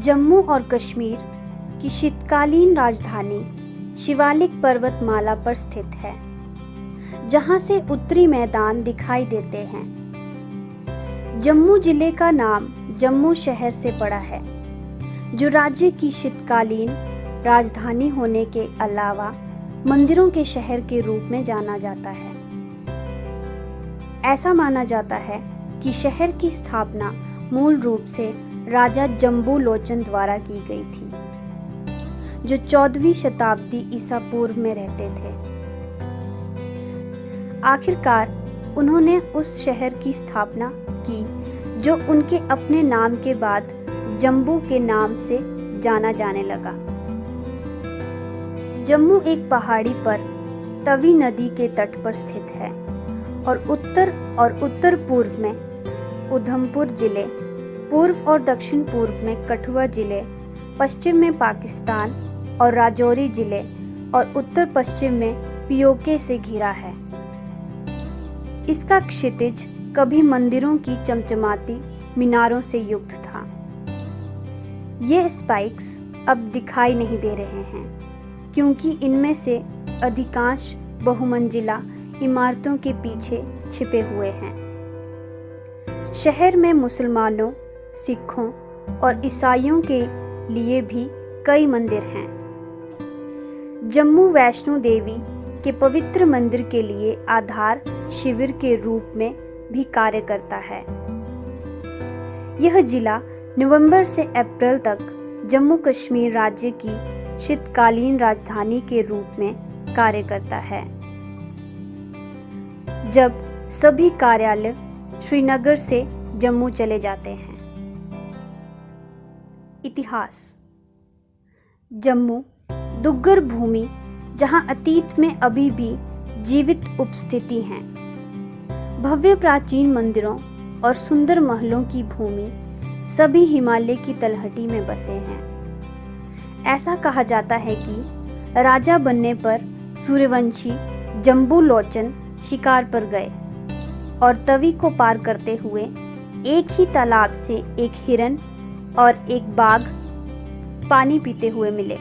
जम्मू और कश्मीर की शीतकालीन राजधानी शिवालिक पर्वतमाला पर स्थित है, जहां से उत्तरी मैदान दिखाई देते हैं। जम्मू जिले का नाम जम्मू शहर से पड़ा है, जो राज्य की शीतकालीन राजधानी होने के अलावा मंदिरों के शहर के रूप में जाना जाता है। ऐसा माना जाता है कि शहर की स्थापना मूल रूप से राजा जम्बू लोचन द्वारा की गई थी, जो 14वीं शताब्दी ईसा पूर्व में रहते थे। आखिरकार उन्होंने उस शहर की स्थापना की जो उनके अपने नाम के बाद जम्बू के नाम से जाना जाने लगा। जम्मू एक पहाड़ी पर तवी नदी के तट पर स्थित है और उत्तर पूर्व में उधमपुर जिले, पूर्व और दक्षिण पूर्व में कठुआ जिले, पश्चिम में पाकिस्तान और राजौरी जिले और उत्तर पश्चिम में पीओके से घिरा है। इसका क्षितिज कभी मंदिरों की चमचमाती मीनारों से युक्त था। ये स्पाइक्स अब दिखाई नहीं दे रहे हैं, क्योंकि इनमें से अधिकांश बहुमंजिला इमारतों के पीछे छिपे हुए हैं। शहर में मुसलमानों, सिखों और ईसाइयों के लिए भी कई मंदिर हैं। जम्मू वैष्णो देवी के पवित्र मंदिर के लिए आधार शिविर के रूप में भी कार्य करता है। यह जिला नवंबर से अप्रैल तक जम्मू कश्मीर राज्य की शीतकालीन राजधानी के रूप में कार्य करता है, जब सभी कार्यालय श्रीनगर से जम्मू चले जाते हैं। इतिहास। जम्मू दुर्गर भूमि, जहां अतीत में अभी भी जीवित उपस्थिति हैं, भव्य प्राचीन मंदिरों और सुंदर महलों की भूमि, सभी हिमालय की तलहटी में बसे हैं। ऐसा कहा जाता है कि राजा बनने पर सूर्यवंशी जम्बू लोचन शिकार पर गए और तवी को पार करते हुए एक ही तालाब से एक हिरन और एक बाघ पानी पीते हुए मिले।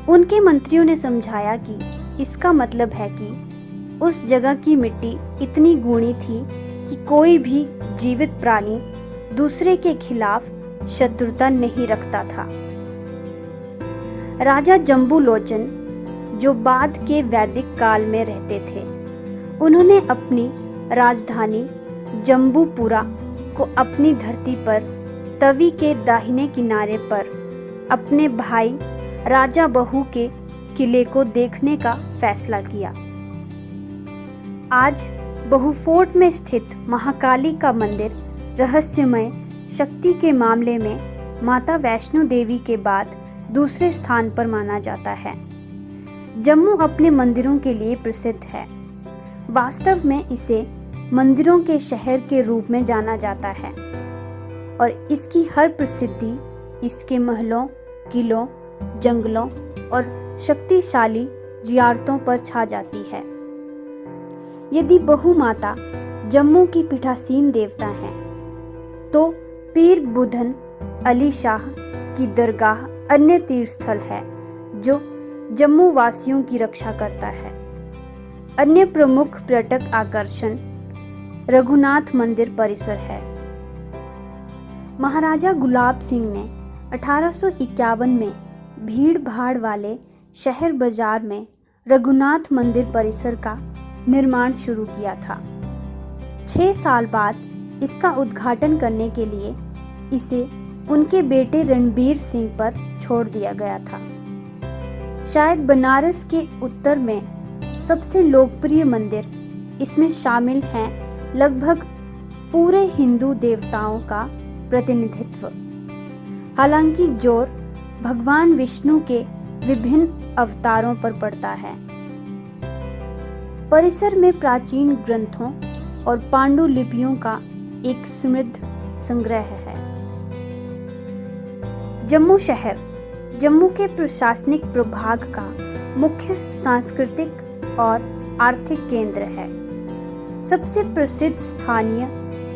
उनके मंत्रियों ने समझाया कि इसका मतलब है कि उस जगह की मिट्टी इतनी गूढ़ी थी कि कोई भी जीवित प्राणी दूसरे के खिलाफ शत्रुता नहीं रखता था। राजा जम्बू लोचन, जो बाद के वैदिक काल में रहते थे, उन्होंने अपनी राजधानी जम्बूपुरा को अपनी धरती पर तवी के दाहिने किनारे पर अपने भाई राजा बहू के किले को देखने का फैसला किया। आज बहु फोर्ट में स्थित महाकाली का मंदिर रहस्यमय शक्ति के मामले में माता वैष्णो देवी के बाद दूसरे स्थान पर माना जाता है। जम्मू अपने मंदिरों के लिए प्रसिद्ध है। वास्तव में इसे मंदिरों के शहर के रूप में जाना जाता है और इसकी हर प्रसिद्धि इसके महलों, किलों, जंगलों और शक्तिशाली जियारतों पर छा जाती है। यदि बहु माता जम्मू की पीठासीन देवता हैं, तो पीर बुधन अली शाह की दरगाह अन्य तीर्थस्थल है जो जम्मू वासियों की रक्षा करता है। अन्य प्रमुख पर्यटक आकर्षण रघुनाथ मंदिर परिसर है। महाराजा गुलाब सिंह ने 1851 में भीड़ भाड़ वाले शहर बाजार में रघुनाथ मंदिर परिसर का निर्माण शुरू किया था। 6 साल बाद इसका उद्घाटन करने के लिए इसे उनके बेटे रणबीर सिंह पर छोड़ दिया गया था। शायद बनारस के उत्तर में सबसे लोकप्रिय मंदिर इसमें शामिल हैं। लगभग पूरे हिंदू देवताओं का प्रतिनिधित्व, हालांकि जोर भगवान विष्णु के विभिन्न अवतारों पर पड़ता है। परिसर में प्राचीन ग्रंथों और पांडुलिपियों का एक समृद्ध संग्रह है। जम्मू शहर जम्मू के प्रशासनिक प्रभाग का मुख्य सांस्कृतिक और आर्थिक केंद्र है। सबसे प्रसिद्ध स्थानीय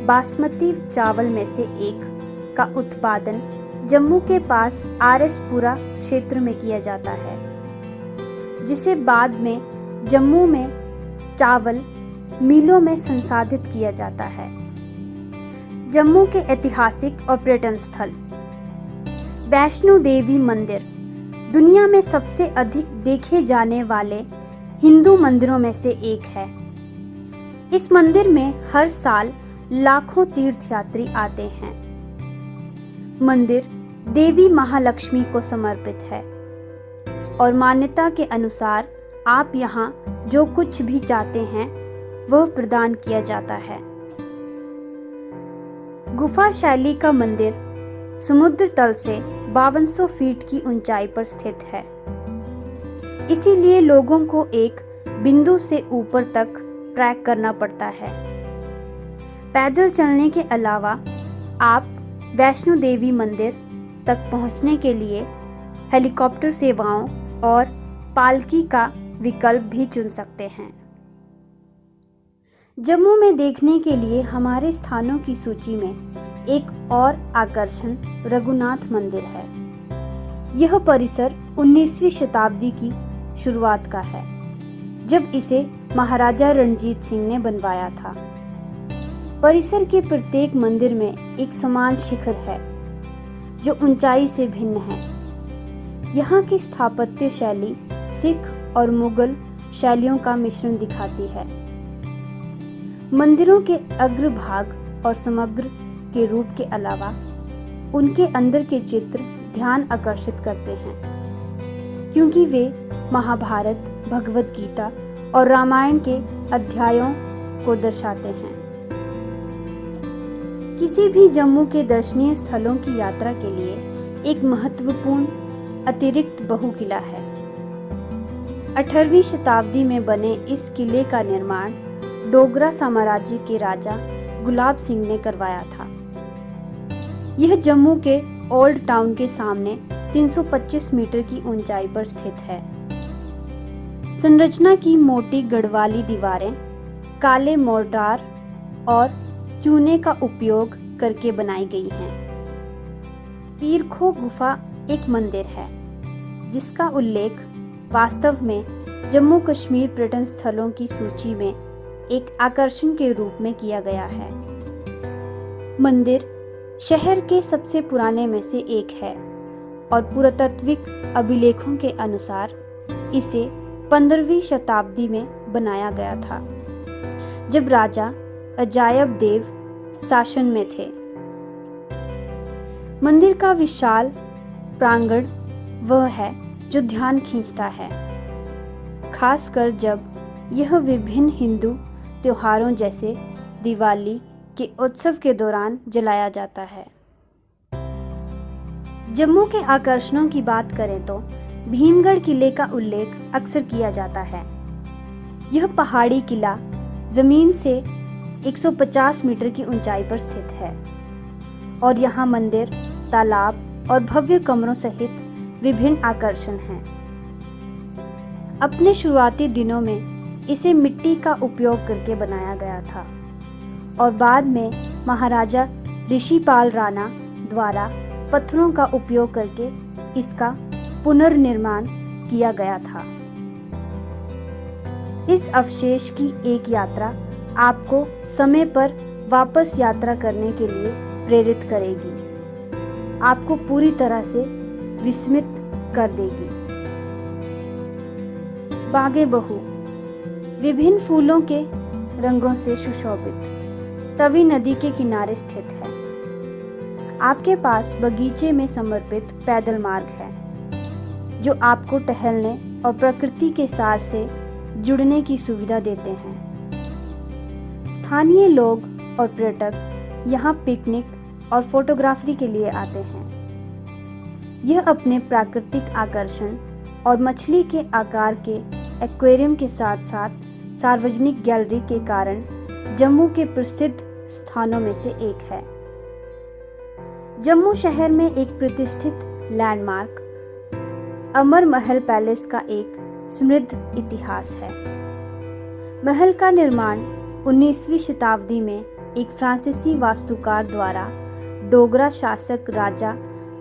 बासमती चावल में से एक का उत्पादन जम्मू के पास RS-पुरा क्षेत्र में किया जाता है, जिसे बाद में जम्मू में चावल मिलों में संसाधित किया जाता है। जम्मू के ऐतिहासिक और पर्यटन स्थल। वैष्णो देवी मंदिर दुनिया में सबसे अधिक देखे जाने वाले हिंदू मंदिरों में से एक है। इस मंदिर में हर साल लाखों तीर्थयात्री आते हैं। मंदिर देवी महालक्ष्मी को समर्पित है और मान्यता के अनुसार आप यहाँ जो कुछ भी चाहते हैं वह प्रदान किया जाता है। गुफा शैली का मंदिर समुद्र तल से 5200 फीट की ऊंचाई पर स्थित है। इसीलिए लोगों को एक बिंदु से ऊपर तक ट्रैक करना पड़ता है। पैदल चलने के अलावा आप वैष्णो देवी मंदिर तक पहुंचने के लिए हेलीकॉप्टर सेवाओं और पालकी का विकल्प भी चुन सकते हैं। जम्मू में देखने के लिए हमारे स्थानों की सूची में एक और आकर्षण रघुनाथ मंदिर है। यह परिसर 19वीं शताब्दी की शुरुआत का है, जब इसे महाराजा रणजीत सिंह ने बनवाया था। परिसर के प्रत्येक मंदिर में एक समान शिखर है जो ऊंचाई से भिन्न है। यहाँ की स्थापत्य शैली सिख और मुगल शैलियों का मिश्रण दिखाती है। मंदिरों के अग्रभाग और समग्र के रूप के अलावा उनके अंदर के चित्र ध्यान आकर्षित करते हैं, क्योंकि वे महाभारत, भगवद गीता और रामायण के अध्यायों को दर्शाते हैं। किसी भी जम्मू के दर्शनीय स्थलों की यात्रा के लिए एक महत्वपूर्ण अतिरिक्त बहुकिला है। 18वीं शताब्दी में बने इस किले का निर्माण डोगरा साम्राज्य के राजा गुलाब सिंह ने करवाया था। यह जम्मू के ओल्ड टाउन के सामने 325 मीटर की ऊंचाई पर स्थित है। संरचना की मोटी गढ़वाली दीवारें काले मोर्टार और चूने का उपयोग करके बनाई गई हैं। पीरखो गुफा एक मंदिर है जिसका उल्लेख वास्तव में जम्मू कश्मीर पर्यटन स्थलों की सूची में एक आकर्षण के रूप में किया गया है। मंदिर शहर के सबसे पुराने में से एक है और पुरातात्विक अभिलेखों के अनुसार इसे 15वीं शताब्दी में बनाया गया था, जब राजा अजायब देव शासन में थे। मंदिर का विशाल प्रांगण वह है जो ध्यान खींचता है, खासकर जब यह विभिन्न हिंदू त्योहारों जैसे दिवाली के उत्सव के दौरान जलाया जाता है। जम्मू के आकर्षणों की बात करें तो भीमगढ़ किले का उल्लेख अक्सर किया जाता है। यह पहाड़ी किला जमीन से 150 मीटर की ऊंचाई पर स्थित है और यहाँ मंदिर, तालाब और भव्य कमरों सहित विभिन्न आकर्षण हैं। अपने शुरुआती दिनों में इसे मिट्टी का उपयोग करके बनाया गया था और बाद में महाराजा ऋषिपाल राणा द्वारा पत्थरों का उपयोग करके इसका पुनर्निर्माण किया गया था। इस अवशेष की एक यात्रा आपको समय पर वापस यात्रा करने के लिए प्रेरित करेगी, आपको पूरी तरह से विस्मित कर देगी। बागे बहू विभिन्न फूलों के रंगों से सुशोभित तवी नदी के किनारे स्थित है। आपके पास बगीचे में समर्पित पैदल मार्ग है जो आपको टहलने और प्रकृति के सार से जुड़ने की सुविधा देते हैं। स्थानीय लोग और पर्यटक यहाँ पिकनिक और फोटोग्राफी के लिए आते हैं। यह अपने प्राकृतिक आकर्षण और मछली के आकार के एक्वेरियम के साथ साथ सार्वजनिक गैलरी के कारण जम्मू के प्रसिद्ध स्थानों में से एक है। जम्मू शहर में एक प्रतिष्ठित लैंडमार्क अमर महल पैलेस का एक समृद्ध इतिहास है। महल का निर्माण 19वीं शताब्दी में एक फ्रांसीसी वास्तुकार द्वारा डोगरा शासक राजा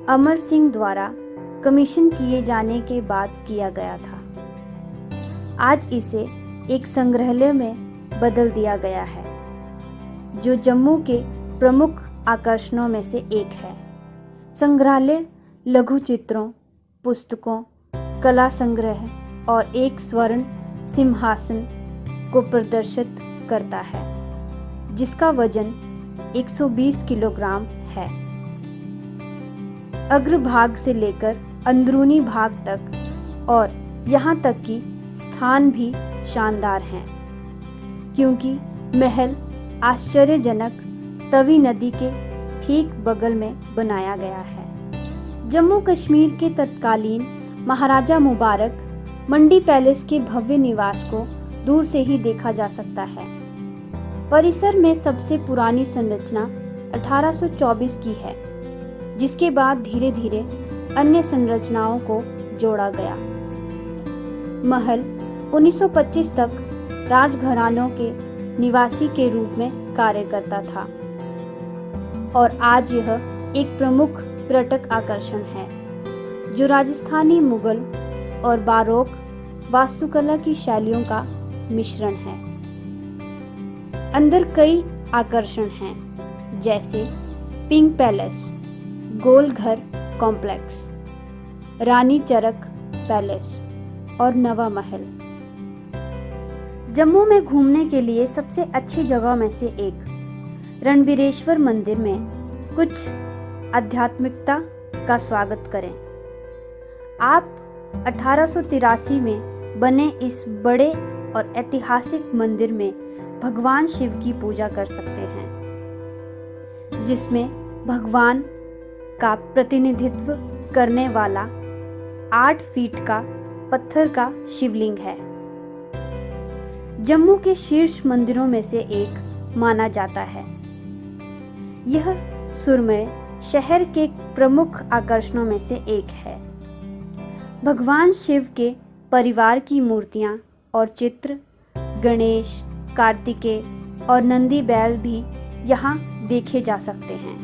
अमर सिंह द्वारा कमीशन किए जाने के बाद किया गया था। आज इसे एक संग्रहालय में बदल दिया गया है, जो जम्मू के प्रमुख आकर्षणों में से एक है। संग्रहालय लघु चित्रों, पुस्तकों, कला संग्रह और एक स्वर्ण सिंहासन को प्रदर्शित करता है, जिसका वजन 120 किलोग्राम है। अग्रभाग से लेकर अंदरूनी भाग तक और यहाँ तक कि स्थान भी शानदार हैं, क्योंकि महल आश्चर्यजनक तवी नदी के ठीक बगल में बनाया गया है। जम्मू कश्मीर के तत्कालीन महाराजा मुबारक मंडी पैलेस के भव्य निवास को दूर से ही देखा जा सकता है। परिसर में सबसे पुरानी संरचना 1824 की है, जिसके बाद धीरे धीरे अन्य संरचनाओं को जोड़ा गया। महल 1925 तक राजघरानों के निवासी के रूप में कार्य करता था और आज यह एक प्रमुख पर्यटक आकर्षण है, जो राजस्थानी, मुगल और बारोक वास्तुकला की शैलियों का मिश्रण है। अंदर कई आकर्षण हैं, जैसे पिंक पैलेस, गोल घर कॉम्प्लेक्स, रानी चरक पैलेस और नवा महल। जम्मू में घूमने के लिए सबसे अच्छी जगह में से एक रणबीरेश्वर मंदिर में कुछ आध्यात्मिकता का स्वागत करें। आप 1883 में बने इस बड़े और ऐतिहासिक मंदिर में भगवान शिव की पूजा कर सकते हैं, जिसमें भगवान का प्रतिनिधित्व करने वाला 8 फीट का पत्थर का शिवलिंग है। जम्मू के शीर्ष मंदिरों में से एक माना जाता है। यह सुरमय शहर के प्रमुख आकर्षणों में से एक है। भगवान शिव के परिवार की मूर्तियां और चित्र, गणेश, कार्तिकेय और नंदी बैल भी यहाँ देखे जा सकते हैं।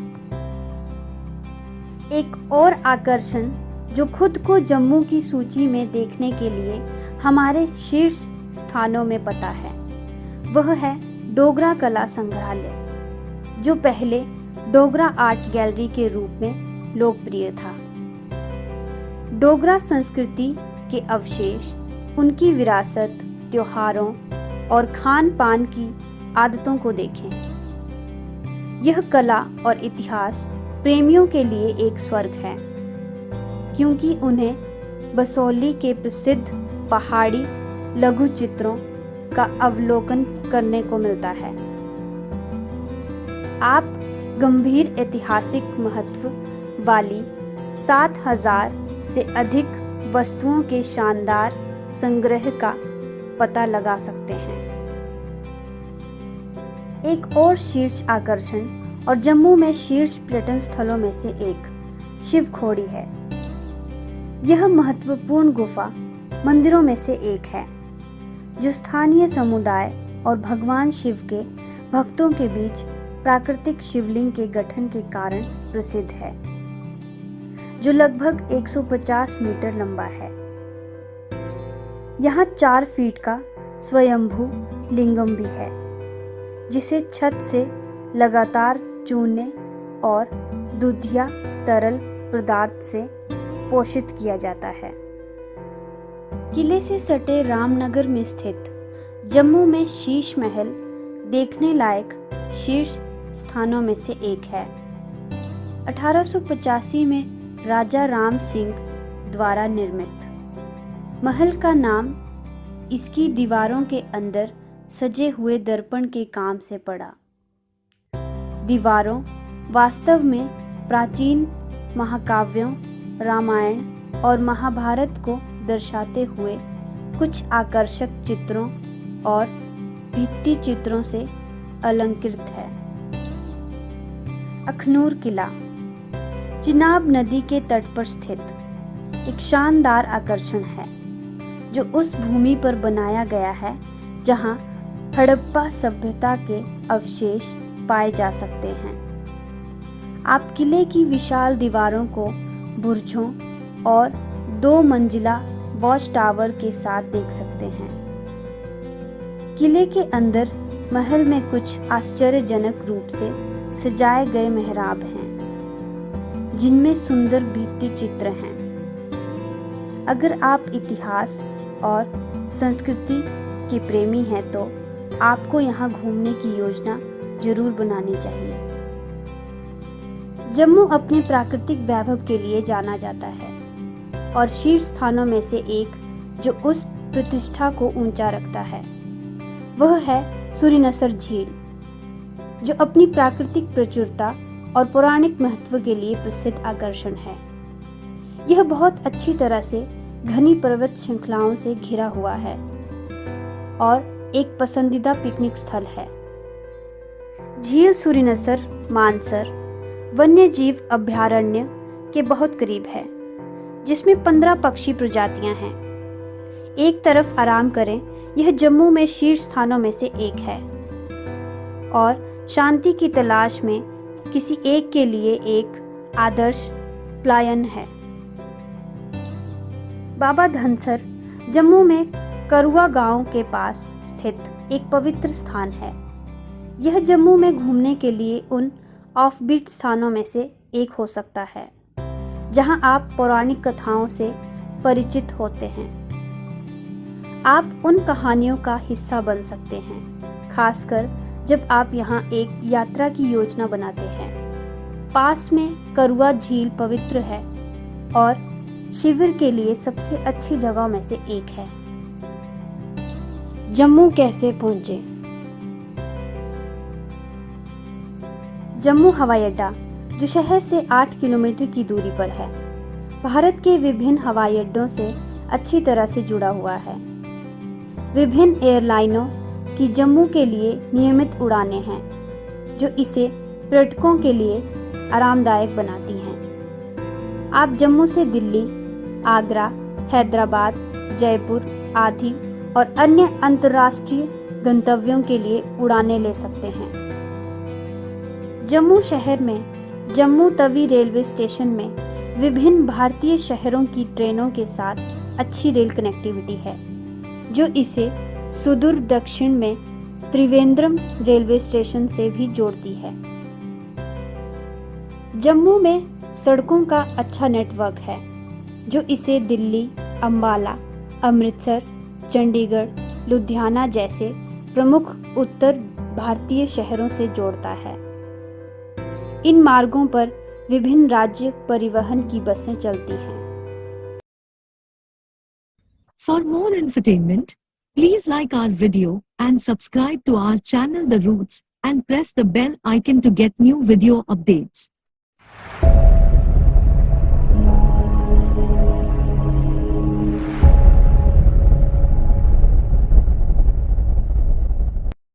एक और आकर्षण जो खुद को जम्मू की सूची में देखने के लिए हमारे शीर्ष स्थानों में पता है, वह है डोगरा कला संग्रहालय, जो पहले डोगरा आर्ट गैलरी के रूप में लोकप्रिय था। डोगरा संस्कृति के अवशेष, उनकी विरासत, त्योहारों और खान पान की आदतों को देखें। यह कला और इतिहास प्रेमियों के लिए एक स्वर्ग है, क्योंकि उन्हें बसोली के प्रसिद्ध पहाड़ी लघु चित्रों का अवलोकन करने को मिलता है। आप गंभीर ऐतिहासिक महत्व वाली 7000 से अधिक वस्तुओं के शानदार संग्रह का पता लगा सकते हैं। एक और शीर्ष आकर्षण और जम्मू में शीर्ष पर्यटन स्थलों में से एक शिव खोड़ी है। यह महत्वपूर्ण गुफा मंदिरों में से एक है, जो स्थानीय समुदाय और भगवान शिव के भक्तों के बीच प्राकृतिक शिवलिंग के गठन के कारण प्रसिद्ध है, जो लगभग 150 मीटर लंबा है। यहाँ 4 फीट का स्वयंभू लिंगम भी है, जिसे छत से लगातार चूने और दूधिया तरल पदार्थ से पोषित किया जाता है। किले से सटे रामनगर में स्थित जम्मू में शीश महल देखने लायक शीर्ष स्थानों में से एक है। 1885 में राजा राम सिंह द्वारा निर्मित महल का नाम इसकी दीवारों के अंदर सजे हुए दर्पण के काम से पड़ा। दीवारों वास्तव में प्राचीन महाकाव्यों, रामायण और महाभारत को दर्शाते हुए कुछ आकर्षक चित्रों और भित्ति चित्रों से अलंकृत है। अखनूर किला चिनाब नदी के तट पर स्थित एक शानदार आकर्षण है, जो उस भूमि पर बनाया गया है जहां हड़प्पा सभ्यता के अवशेष पाए जा सकते हैं। आप किले की विशाल दीवारों को बुर्जों और 2 मंजिला वॉच टावर के साथ देख सकते हैं। किले के अंदर महल में कुछ आश्चर्यजनक रूप से सजाए गए मेहराब हैं, जिनमें सुंदर भित्ति चित्र हैं। अगर आप इतिहास और संस्कृति के प्रेमी हैं तो आपको यहाँ घूमने की योजना जरूर बनानी चाहिए। जम्मू अपने प्राकृतिक वैभव के लिए जाना जाता है और शीर्ष स्थानों में से एक जो उस प्रतिष्ठा को ऊंचा रखता है वह है सूरीनसर झील, जो अपनी प्राकृतिक प्रचुरता और पौराणिक महत्व के लिए प्रसिद्ध आकर्षण है। यह बहुत अच्छी तरह से घनी पर्वत श्रृंखलाओं से घिरा हुआ है और एक पसंदीदा पिकनिक स्थल है। झील सूरीनसर मानसर वन्य जीव अभयारण्य के बहुत करीब है, जिसमें 15 पक्षी प्रजातियां हैं। एक तरफ आराम करें, यह जम्मू में शीर्ष स्थानों में से एक है और शांति की तलाश में किसी एक के लिए एक आदर्श पलायन है। बाबा धनसर जम्मू में करुआ गांव के पास स्थित एक पवित्र स्थान है। यह जम्मू में घूमने के लिए उन ऑफबीट स्थानों में से एक हो सकता है जहां आप पौराणिक कथाओं से परिचित होते हैं। आप उन कहानियों का हिस्सा बन सकते हैं, खासकर जब आप यहां एक यात्रा की योजना बनाते हैं। पास में करुआ झील पवित्र है और शिविर के लिए सबसे अच्छी जगहों में से एक है। जम्मू कैसे पहुंचे? जम्मू हवाई अड्डा, जो शहर से 8 किलोमीटर की दूरी पर है, भारत के विभिन्न हवाई अड्डों से अच्छी तरह से जुड़ा हुआ है। विभिन्न एयरलाइनों की जम्मू के लिए नियमित उड़ानें हैं, जो इसे पर्यटकों के लिए आरामदायक बनाती हैं। आप जम्मू से दिल्ली, आगरा, हैदराबाद, जयपुर आदि और अन्य अंतर्राष्ट्रीय गंतव्यों के लिए उड़ानें ले सकते हैं। जम्मू शहर में जम्मू तवी रेलवे स्टेशन में विभिन्न भारतीय शहरों की ट्रेनों के साथ अच्छी रेल कनेक्टिविटी है, जो इसे सुदूर दक्षिण में त्रिवेंद्रम रेलवे स्टेशन से भी जोड़ती है। जम्मू में सड़कों का अच्छा नेटवर्क है, जो इसे दिल्ली, अंबाला, अमृतसर, चंडीगढ़, लुधियाना जैसे प्रमुख उत्तर भारतीय शहरों से जोड़ता है। इन मार्गों पर विभिन्न राज्य परिवहन की बसें चलती हैं। For more entertainment, please like our video and subscribe to our channel The Roots and press the bell icon to get new video updates.